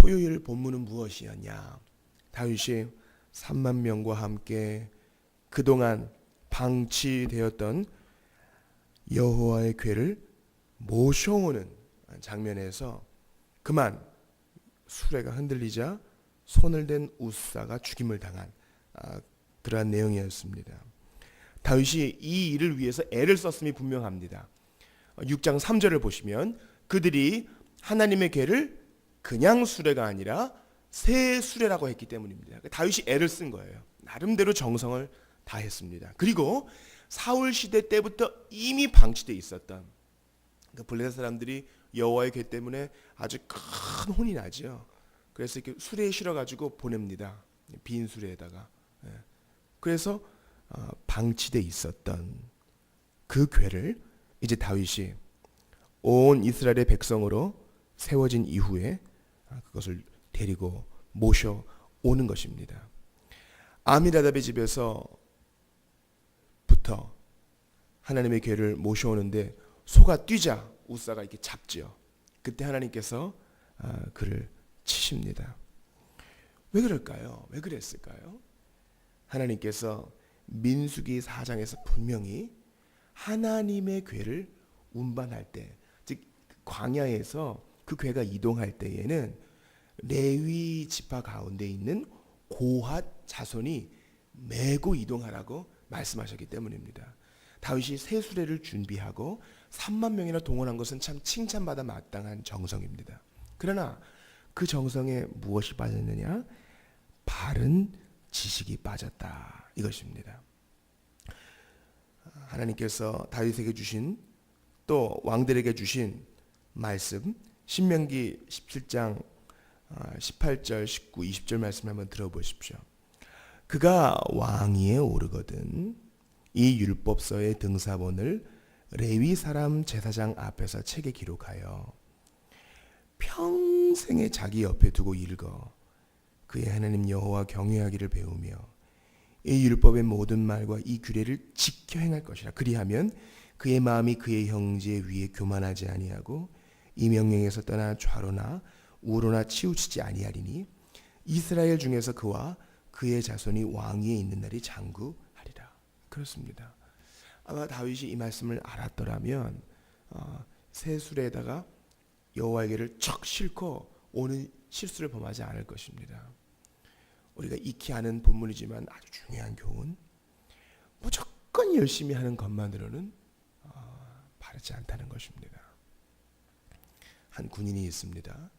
토요일 본문은 무엇이었냐? 다윗이 3만 명과 함께 그동안 방치되었던 여호와의 궤를 모셔오는 장면에서 그만 수레가 흔들리자 손을 댄 우사가 죽임을 당한 그러한 내용이었습니다. 다윗이 이 일을 위해서 애를 썼음이 분명합니다. 6장 3절을 보시면 그들이 하나님의 궤를 그냥 수레가 아니라 새 수레라고 했기 때문입니다. 다윗이 애를 쓴 거예요. 나름대로 정성을 다했습니다. 그리고 사울 시대 때부터 이미 방치되어 있었던 블레셋 사람들이 여호와의 궤 때문에 아주 큰 혼이 나죠. 그래서 이렇게 수레에 실어가지고 보냅니다. 빈 수레에다가. 그래서 방치되어 있었던 그 궤를 이제 다윗이 온 이스라엘의 백성으로 세워진 이후에 그것을 데리고 모셔오는 것입니다. 아미나답의 집에서부터 하나님의 궤를 모셔오는데 소가 뛰자 우사가 이렇게 잡지요. 그때 하나님께서 그를 치십니다. 왜 그럴까요? 왜 그랬을까요? 하나님께서 민수기 4장에서 분명히 하나님의 궤를 운반할 때, 즉 광야에서 그 궤가 이동할 때에는 레위 지파 가운데 있는 고핫 자손이 메고 이동하라고 말씀하셨기 때문입니다. 다윗이 새 수레를 준비하고 3만 명이나 동원한 것은 참 칭찬받아 마땅한 정성입니다. 그러나 그 정성에 무엇이 빠졌느냐? 바른 지식이 빠졌다 이것입니다. 하나님께서 다윗에게 주신 또 왕들에게 주신 말씀 신명기 17장 18절 19 20절 말씀 한번 들어보십시오. 그가 왕위에 오르거든 이 율법서의 등사본을 레위 사람 제사장 앞에서 책에 기록하여 평생에 자기 옆에 두고 읽어 그의 하나님 여호와 경외하기를 배우며 이 율법의 모든 말과 이 규례를 지켜 행할 것이라. 그리하면 그의 마음이 그의 형제 위에 교만하지 아니하고 이 명령에서 떠나 좌로나 우로나 치우치지 아니하리니 이스라엘 중에서 그와 그의 자손이 왕위에 있는 날이 장구하리라. 그렇습니다. 아마 다윗이 이 말씀을 알았더라면 새 수레에다가 여호와의 궤를 척 싣고 오는 실수를 범하지 않을 것입니다. 우리가 익히 아는 본문이지만 아주 중요한 교훈, 무조건 열심히 하는 것만으로는 바르지 않다는 것입니다. 한 군인이 있습니다.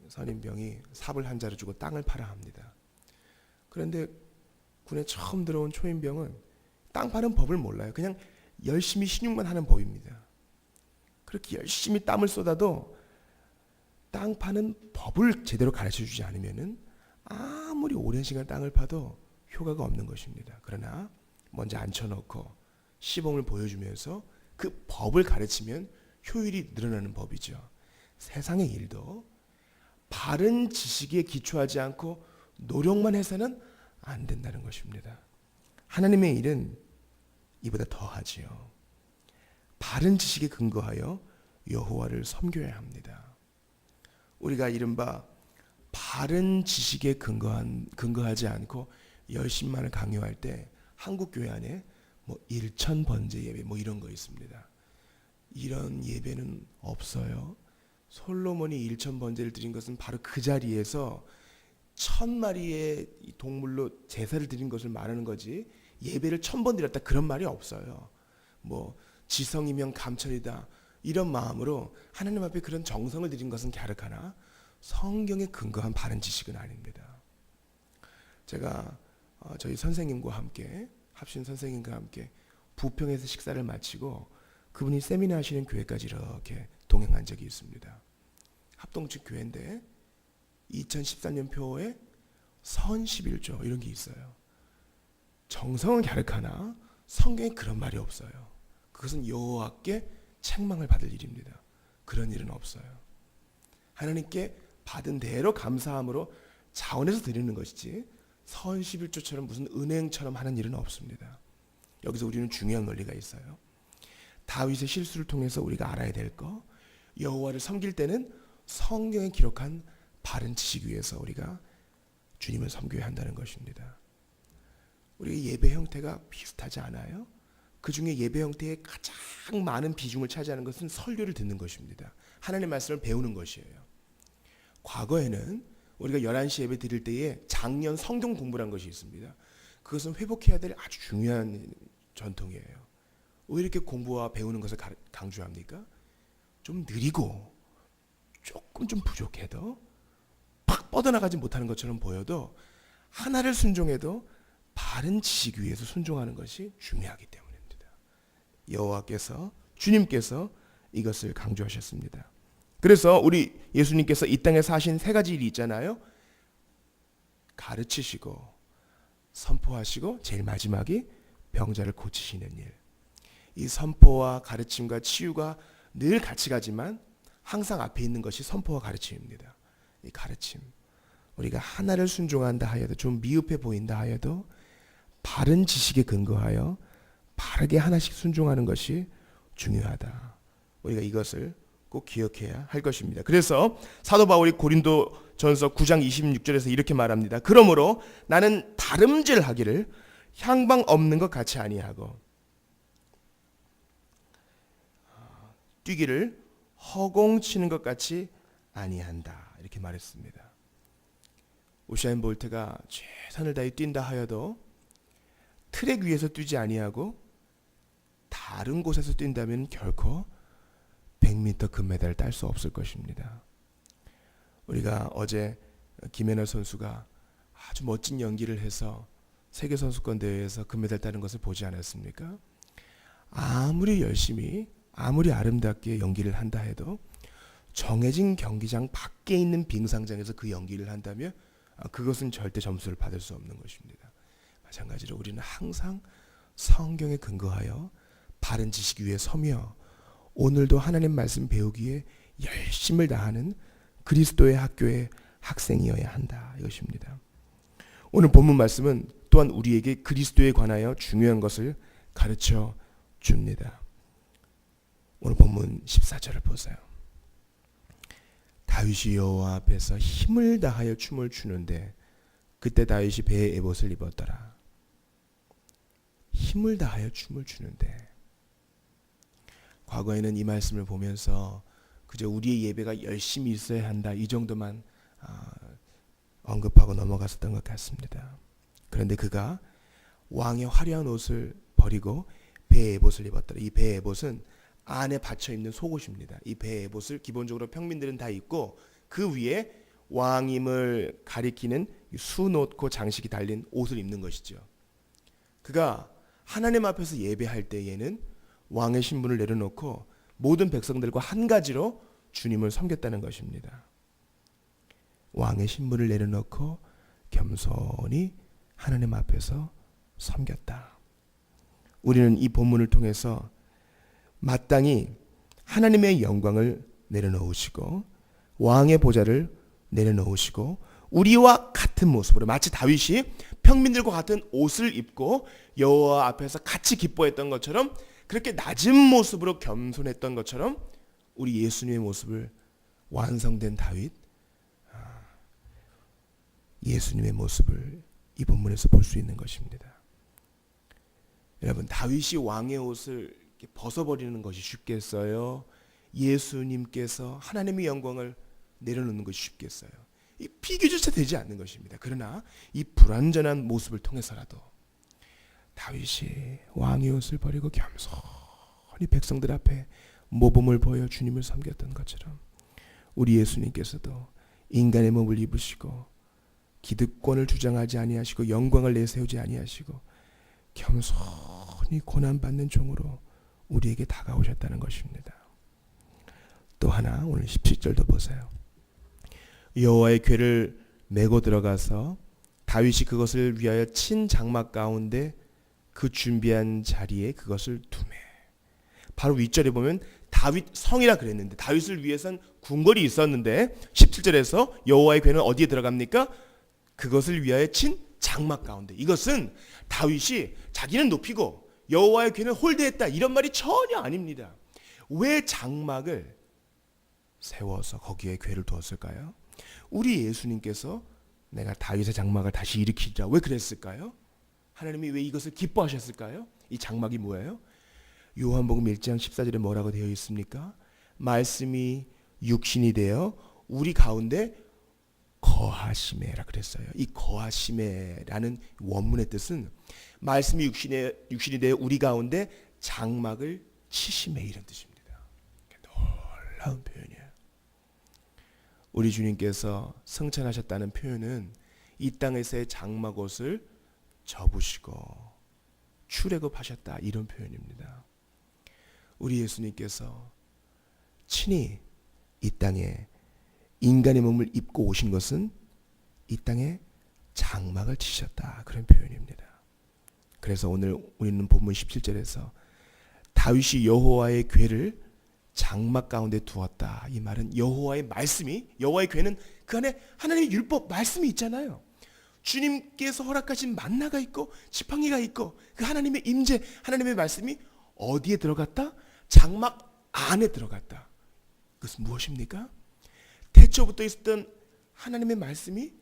선임병이 삽을 한 자루 주고 땅을 팔아 합니다. 그런데 군에 처음 들어온 초임병은 땅 파는 법을 몰라요. 그냥 열심히 신용만 하는 법입니다. 그렇게 열심히 땀을 쏟아도 땅 파는 법을 제대로 가르쳐주지 않으면은 아무리 오랜 시간 땅을 파도 효과가 없는 것입니다. 그러나 먼저 앉혀놓고 시범을 보여주면서 그 법을 가르치면 효율이 늘어나는 법이죠. 세상의 일도 바른 지식에 기초하지 않고 노력만 해서는 안 된다는 것입니다. 하나님의 일은 이보다 더하지요. 바른 지식에 근거하여 여호와를 섬겨야 합니다. 우리가 이른바 바른 지식에 근거하지 않고 열심만을 강요할 때 한국 교회 안에 일천 번제 예배 이런 거 있습니다. 이런 예배는 없어요. 솔로몬이 일천 번제를 드린 것은 바로 그 자리에서 1000마리의 동물로 제사를 드린 것을 말하는 거지 예배를 1000번 드렸다 그런 말이 없어요. 지성이면 감천이다 이런 마음으로 하나님 앞에 그런 정성을 드린 것은 갸륵하나 성경에 근거한 바른 지식은 아닙니다. 제가 저희 선생님과 함께 합신 선생님과 함께 부평에서 식사를 마치고 그분이 세미나 하시는 교회까지 이렇게 동행한 적이 있습니다. 합동측 교회인데 2013년 표에 선 11조 이런 게 있어요. 정성은 갸륵하나 성경에 그런 말이 없어요. 그것은 여호와께 책망을 받을 일입니다. 그런 일은 없어요. 하나님께 받은 대로 감사함으로 자원해서 드리는 것이지 선 11조처럼 무슨 은행처럼 하는 일은 없습니다. 여기서 우리는 중요한 원리가 있어요. 다윗의 실수를 통해서 우리가 알아야 될 거, 여호와를 섬길 때는 성경에 기록한 바른 지식 위에서 우리가 주님을 섬겨야 한다는 것입니다. 우리 예배 형태가 비슷하지 않아요? 그 중에 예배 형태의 가장 많은 비중을 차지하는 것은 설교를 듣는 것입니다. 하나님의 말씀을 배우는 것이에요. 과거에는 우리가 11시 예배 드릴 때에 작년 성경 공부란 것이 있습니다. 그것은 회복해야 될 아주 중요한 전통이에요. 왜 이렇게 공부와 배우는 것을 강조합니까? 좀 느리고 조금 좀 부족해도 팍 뻗어나가지 못하는 것처럼 보여도 하나를 순종해도 바른 지식 위에서 순종하는 것이 중요하기 때문입니다. 여호와께서 주님께서 이것을 강조하셨습니다. 그래서 우리 예수님께서 이 땅에서 하신 세 가지 일이 있잖아요. 가르치시고 선포하시고 제일 마지막이 병자를 고치시는 일. 이 선포와 가르침과 치유가 늘 같이 가지만 항상 앞에 있는 것이 선포와 가르침입니다. 이 가르침. 우리가 하나를 순종한다 하여도 좀 미흡해 보인다 하여도 바른 지식에 근거하여 바르게 하나씩 순종하는 것이 중요하다. 우리가 이것을 꼭 기억해야 할 것입니다. 그래서 사도 바울이 고린도전서 9장 26절에서 이렇게 말합니다. 그러므로 나는 다름질하기를 향방 없는 것 같이 아니하고 뛰기를 허공치는 것 같이 아니한다. 이렇게 말했습니다. 우사인 볼트가 최선을 다해 뛴다 하여도 트랙 위에서 뛰지 아니하고 다른 곳에서 뛴다면 결코 100m 금메달을 딸 수 없을 것입니다. 우리가 어제 김연아 선수가 아주 멋진 연기를 해서 세계선수권 대회에서 금메달 따는 것을 보지 않았습니까? 아무리 열심히 아무리 아름답게 연기를 한다 해도 정해진 경기장 밖에 있는 빙상장에서 그 연기를 한다면 그것은 절대 점수를 받을 수 없는 것입니다. 마찬가지로 우리는 항상 성경에 근거하여 바른 지식 위에 서며 오늘도 하나님 말씀 배우기에 열심을 다하는 그리스도의 학교의 학생이어야 한다. 이것입니다. 오늘 본문 말씀은 또한 우리에게 그리스도에 관하여 중요한 것을 가르쳐 줍니다. 오늘 본문 14절을 보세요. 다윗이 여호와 앞에서 힘을 다하여 춤을 추는데 그때 다윗이 배에 에봇을 입었더라. 힘을 다하여 춤을 추는데 과거에는 이 말씀을 보면서 그저 우리의 예배가 열심히 있어야 한다 이 정도만 언급하고 넘어갔었던 것 같습니다. 그런데 그가 왕의 화려한 옷을 버리고 배에 에봇을 입었더라. 이 배에 에봇은 안에 받쳐 입는 속옷입니다. 이 배에 에봇을 기본적으로 평민들은 다 입고 그 위에 왕임을 가리키는 수놓고 장식이 달린 옷을 입는 것이죠. 그가 하나님 앞에서 예배할 때에는 왕의 신분을 내려놓고 모든 백성들과 한 가지로 주님을 섬겼다는 것입니다. 왕의 신분을 내려놓고 겸손히 하나님 앞에서 섬겼다. 우리는 이 본문을 통해서 마땅히 하나님의 영광을 내려놓으시고 왕의 보좌를 내려놓으시고 우리와 같은 모습으로 마치 다윗이 평민들과 같은 옷을 입고 여호와 앞에서 같이 기뻐했던 것처럼 그렇게 낮은 모습으로 겸손했던 것처럼 우리 예수님의 모습을 완성된 다윗, 예수님의 모습을 이 본문에서 볼 수 있는 것입니다. 여러분, 다윗이 왕의 옷을 벗어버리는 것이 쉽겠어요? 예수님께서 하나님의 영광을 내려놓는 것이 쉽겠어요? 이 비교조차 되지 않는 것입니다. 그러나 이 불완전한 모습을 통해서라도 다윗이 왕의 옷을 버리고 겸손히 백성들 앞에 모범을 보여 주님을 섬겼던 것처럼 우리 예수님께서도 인간의 몸을 입으시고 기득권을 주장하지 아니하시고 영광을 내세우지 아니하시고 겸손히 고난받는 종으로 우리에게 다가오셨다는 것입니다. 또 하나 오늘 17절도 보세요. 여호와의 궤를 메고 들어가서 다윗이 그것을 위하여 친 장막 가운데 그 준비한 자리에 그것을 두매. 바로 윗절에 보면 다윗 성이라 그랬는데 다윗을 위해선 궁궐이 있었는데 17절에서 여호와의 궤는 어디에 들어갑니까? 그것을 위하여 친 장막 가운데. 이것은 다윗이 자기는 높이고 여호와의 궤는 홀대했다 이런 말이 전혀 아닙니다. 왜 장막을 세워서 거기에 궤를 두었을까요? 우리 예수님께서 내가 다윗의 장막을 다시 일으키자 왜 그랬을까요? 하나님이 왜 이것을 기뻐하셨을까요? 이 장막이 뭐예요? 요한복음 1장 14절에 뭐라고 되어 있습니까? 말씀이 육신이 되어 우리 가운데 거하심에라 그랬어요. 이 거하심에라는 원문의 뜻은 말씀이 육신이 되어 우리 가운데 장막을 치심에 이런 뜻입니다. 놀라운 표현이에요. 우리 주님께서 승천하셨다는 표현은 이 땅에서의 장막 옷을 접으시고 출애굽하셨다 이런 표현입니다. 우리 예수님께서 친히 이 땅에 인간의 몸을 입고 오신 것은 이 땅에 장막을 치셨다 그런 표현입니다. 그래서 오늘 우리는 본문 17절에서 다윗이 여호와의 궤를 장막 가운데 두었다. 이 말은 여호와의 말씀이 여호와의 궤는 그 안에 하나님의 율법 말씀이 있잖아요. 주님께서 허락하신 만나가 있고 지팡이가 있고 그 하나님의 임재 하나님의 말씀이 어디에 들어갔다? 장막 안에 들어갔다. 그것은 무엇입니까? 태초부터 있었던 하나님의 말씀이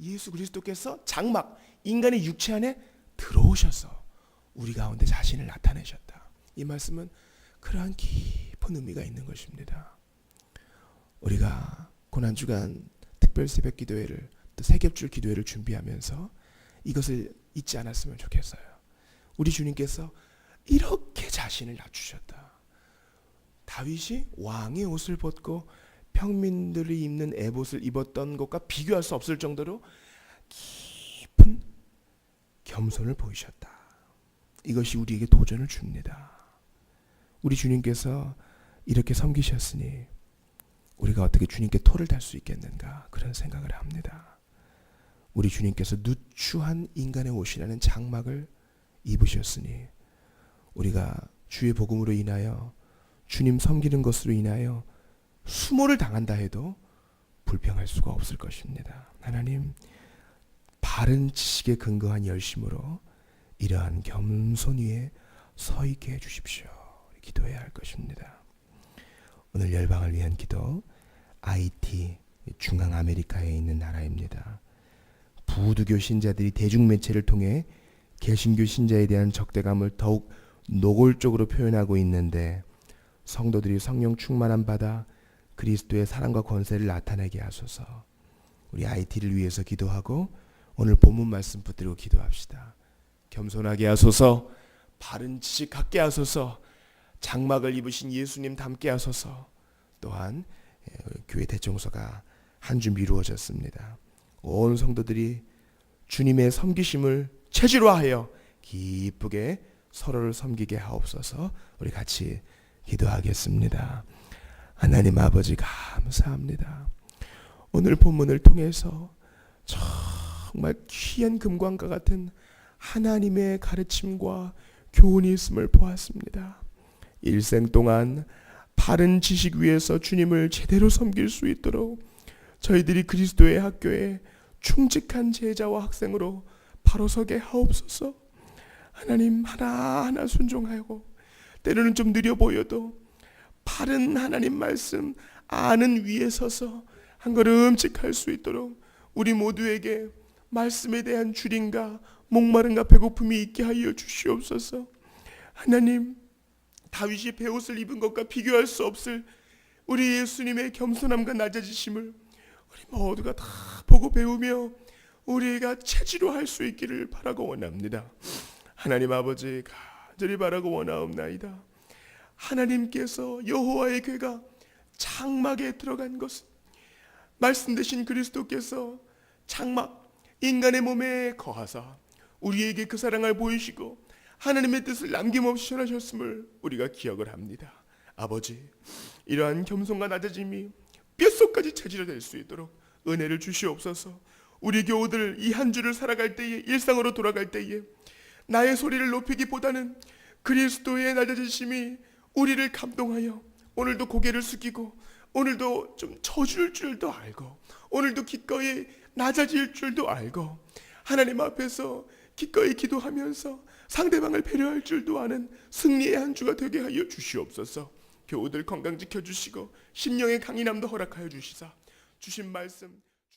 예수 그리스도께서 장막 인간의 육체 안에 들어오셔서 우리 가운데 자신을 나타내셨다. 이 말씀은 그러한 깊은 의미가 있는 것입니다. 우리가 고난주간 특별 새벽 기도회를 또 세겹줄 기도회를 준비하면서 이것을 잊지 않았으면 좋겠어요. 우리 주님께서 이렇게 자신을 낮추셨다. 다윗이 왕의 옷을 벗고 평민들이 입는 에봇을 입었던 것과 비교할 수 없을 정도로 깊은 겸손을 보이셨다. 이것이 우리에게 도전을 줍니다. 우리 주님께서 이렇게 섬기셨으니 우리가 어떻게 주님께 토를 달 수 있겠는가 그런 생각을 합니다. 우리 주님께서 누추한 인간의 옷이라는 장막을 입으셨으니 우리가 주의 복음으로 인하여 주님 섬기는 것으로 인하여 수모를 당한다 해도 불평할 수가 없을 것입니다. 하나님 바른 지식에 근거한 열심으로 이러한 겸손 위에 서 있게 해주십시오. 기도해야 할 것입니다. 오늘 열방을 위한 기도 IT 중앙 아메리카에 있는 나라입니다. 부두교 신자들이 대중매체를 통해 개신교 신자에 대한 적대감을 더욱 노골적으로 표현하고 있는데 성도들이 성령 충만함 받아 그리스도의 사랑과 권세를 나타내게 하소서. 우리 IT를 위해서 기도하고 오늘 본문 말씀 붙들고 기도합시다. 겸손하게 하소서. 바른 지식 갖게 하소서. 장막을 입으신 예수님 닮게 하소서. 또한 교회 대청소가 한 주 미루어졌습니다. 온 성도들이 주님의 섬기심을 체질화하여 기쁘게 서로를 섬기게 하옵소서. 우리 같이 기도하겠습니다. 하나님 아버지 감사합니다. 오늘 본문을 통해서 정말 귀한 금광과 같은 하나님의 가르침과 교훈이 있음을 보았습니다. 일생 동안 바른 지식 위에서 주님을 제대로 섬길 수 있도록 저희들이 그리스도의 학교에 충직한 제자와 학생으로 바로 서게 하옵소서. 하나님 하나하나 순종하고 때로는 좀 느려 보여도 바른 하나님 말씀 아는 위에 서서 한 걸음씩 갈 수 있도록 우리 모두에게 말씀에 대한 줄임과 목마름과 배고픔이 있게 하여 주시옵소서. 하나님 다윗이 베옷을 입은 것과 비교할 수 없을 우리 예수님의 겸손함과 낮아지심을 우리 모두가 다 보고 배우며 우리가 체지로 할 수 있기를 바라고 원합니다. 하나님 아버지 간절히 바라고 원하옵나이다. 하나님께서 여호와의 궤가 장막에 들어간 것은 말씀 되신 그리스도께서 장막 인간의 몸에 거하사 우리에게 그 사랑을 보이시고 하나님의 뜻을 남김없이 전하셨음을 우리가 기억을 합니다. 아버지 이러한 겸손과 낮아짐이 뼛속까지 체질화될 수 있도록 은혜를 주시옵소서. 우리 교우들 이 한 주를 살아갈 때에 일상으로 돌아갈 때에 나의 소리를 높이기보다는 그리스도의 낮아지심이 우리를 감동하여 오늘도 고개를 숙이고 오늘도 좀 져줄 줄도 알고 오늘도 기꺼이 낮아질 줄도 알고 하나님 앞에서 기꺼이 기도하면서 상대방을 배려할 줄도 아는 승리의 한 주가 되게 하여 주시옵소서. 교우들 건강 지켜주시고 심령의 강인함도 허락하여 주시사 주신 말씀